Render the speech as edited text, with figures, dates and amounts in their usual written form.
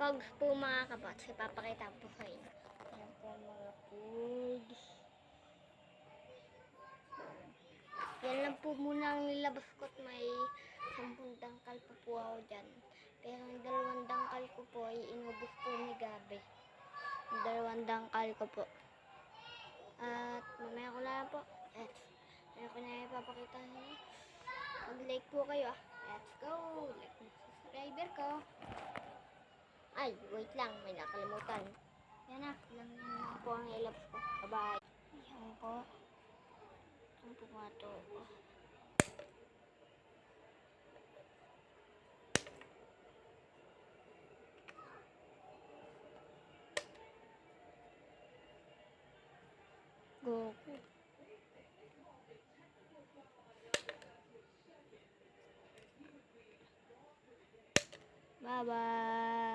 Pogs po mga kabots. Ipapakita po sa inyo. Ayan po mga pogs. Yan lang po muna ang nilabas ko at may 10 dangkal pa po ako dyan. Pero ang 2 dangkal ko po ay inubos po ni Gabi. Ang 2 dangkal ko po. At mamaya ko lang po. Mamaya ko na ipapakita sa inyo. Mag-like po kayo ah. Let's go! Like na subscriber ko. Ay, wait lang. May nakalimutan. Yan na. Lang po ang ilabas ko. Bye-bye. Yan po. Yan po nga to. Goku. Bye-bye.